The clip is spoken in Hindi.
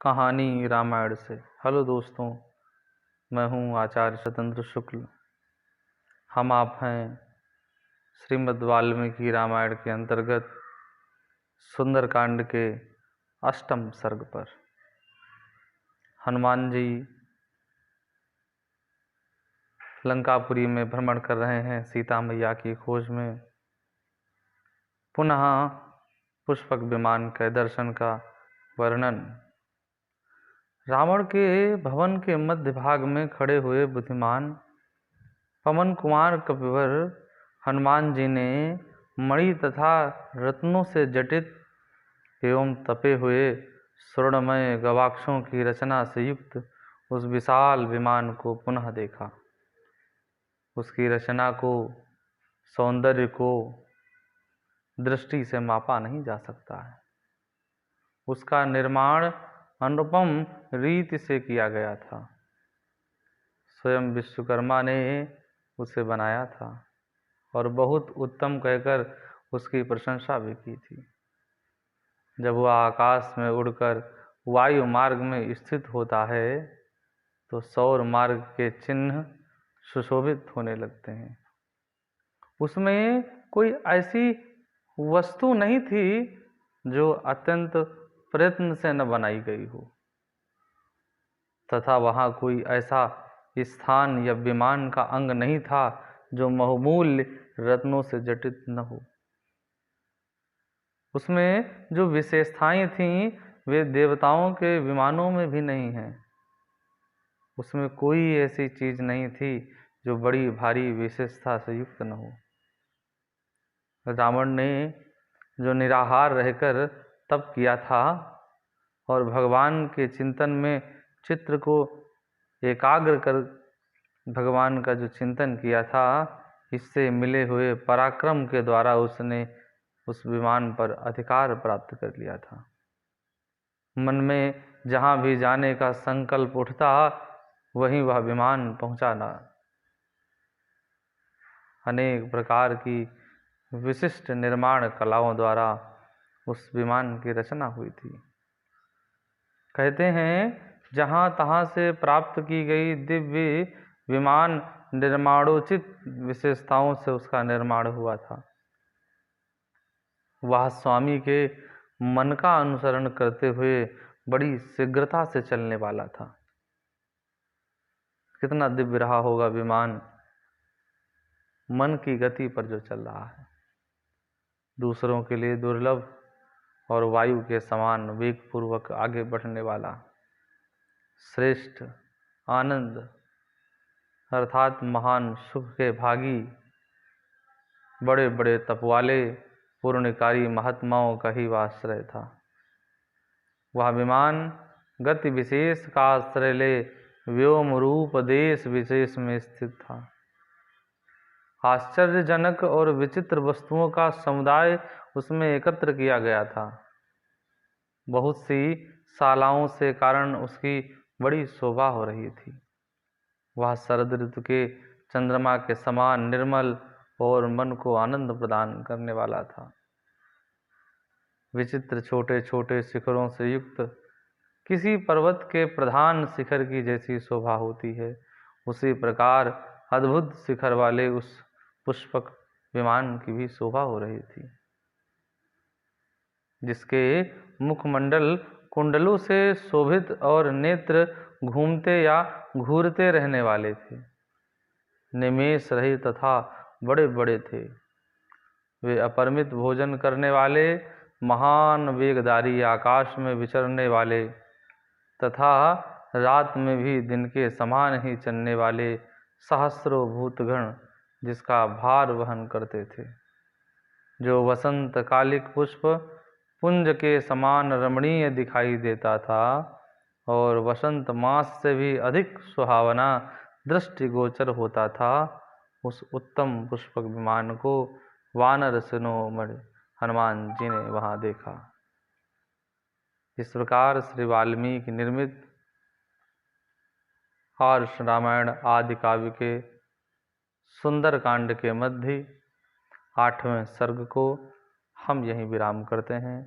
कहानी रामायण से। हेलो दोस्तों, मैं हूँ आचार्य स्वतंत्र शुक्ल। हम आप हैं श्रीमद् वाल्मीकि रामायण के अंतर्गत सुंदरकांड के अष्टम सर्ग पर। हनुमान जी लंकापुरी में भ्रमण कर रहे हैं सीता मैया की खोज में। पुनः पुष्पक विमान के दर्शन का वर्णन। रावण के भवन के मध्य भाग में खड़े हुए बुद्धिमान पवन कुमार कपिवर हनुमान जी ने मणि तथा रत्नों से जटित एवं तपे हुए स्वर्णमय गवाक्षों की रचना से युक्त उस विशाल विमान को पुनः देखा। उसकी रचना को, सौंदर्य को दृष्टि से मापा नहीं जा सकता है। उसका निर्माण अनुपम रीति से किया गया था। स्वयं विश्वकर्मा ने उसे बनाया था और बहुत उत्तम कहकर उसकी प्रशंसा भी की थी। जब वह आकाश में उड़कर वायु मार्ग में स्थित होता है तो सौर मार्ग के चिन्ह सुशोभित होने लगते हैं। उसमें कोई ऐसी वस्तु नहीं थी जो अत्यंत प्रयत्न से न बनाई गई हो, तथा वहाँ कोई ऐसा स्थान या विमान का अंग नहीं था जो बहुमूल्य रत्नों से जटित न हो। उसमें जो विशेषताएं थीं वे देवताओं के विमानों में भी नहीं हैं। उसमें कोई ऐसी चीज नहीं थी जो बड़ी भारी विशेषता से युक्त न हो। रावण ने जो निराहार रहकर तप किया था और भगवान के चिंतन में चित्र को एकाग्र कर भगवान का जो चिंतन किया था, इससे मिले हुए पराक्रम के द्वारा उसने उस विमान पर अधिकार प्राप्त कर लिया था। मन में जहाँ भी जाने का संकल्प उठता वहीं वह विमान पहुँचाना। अनेक प्रकार की विशिष्ट निर्माण कलाओं द्वारा उस विमान की रचना हुई थी। कहते हैं जहाँ तहाँ से प्राप्त की गई दिव्य विमान निर्माणोचित विशेषताओं से उसका निर्माण हुआ था। वह स्वामी के मन का अनुसरण करते हुए बड़ी शीघ्रता से चलने वाला था। कितना दिव्य रहा होगा विमान, मन की गति पर जो चल रहा है, दूसरों के लिए दुर्लभ और वायु के समान वेगपूर्वक आगे बढ़ने वाला श्रेष्ठ आनंद अर्थात महान सुख के भागी बड़े बड़े तपवाले पूर्णकारी महात्माओं का ही आश्रय था। वह विमान गति विशेष का आश्रय ले व्योम रूप देश विशेष में स्थित था। आश्चर्यजनक और विचित्र वस्तुओं का समुदाय उसमें एकत्र किया गया था। बहुत सी शालाओं से कारण उसकी बड़ी शोभा हो रही थी। वह शरद ऋतु के चंद्रमा के समान निर्मल और मन को आनंद प्रदान करने वाला था। विचित्र छोटे छोटे शिखरों से युक्त किसी पर्वत के प्रधान शिखर की जैसी शोभा होती है, उसी प्रकार अद्भुत शिखर वाले उस पुष्पक विमान की भी शोभा हो रही थी, जिसके मुखमंडल कुंडलों से शोभित और नेत्र घूमते या घूरते रहने वाले थे। निमेष रहित तथा बड़े बड़े थे। वे अपरिमित भोजन करने वाले, महान वेगधारी, आकाश में विचरने वाले तथा रात में भी दिन के समान ही चलने वाले सहस्रों भूतगण जिसका भार वहन करते थे, जो वसंत कालिक पुष्प पुंज के समान रमणीय दिखाई देता था और वसंत मास से भी अधिक सुहावना दृष्टिगोचर होता था। उस उत्तम पुष्पक विमान को वानर शिरोमणि हनुमान जी ने वहां देखा। इस प्रकार श्री वाल्मीकि निर्मित हर्ष रामायण आदि काव्य के सुंदरकांड के मध्य 8वें सर्ग को हम यहीं विराम करते हैं।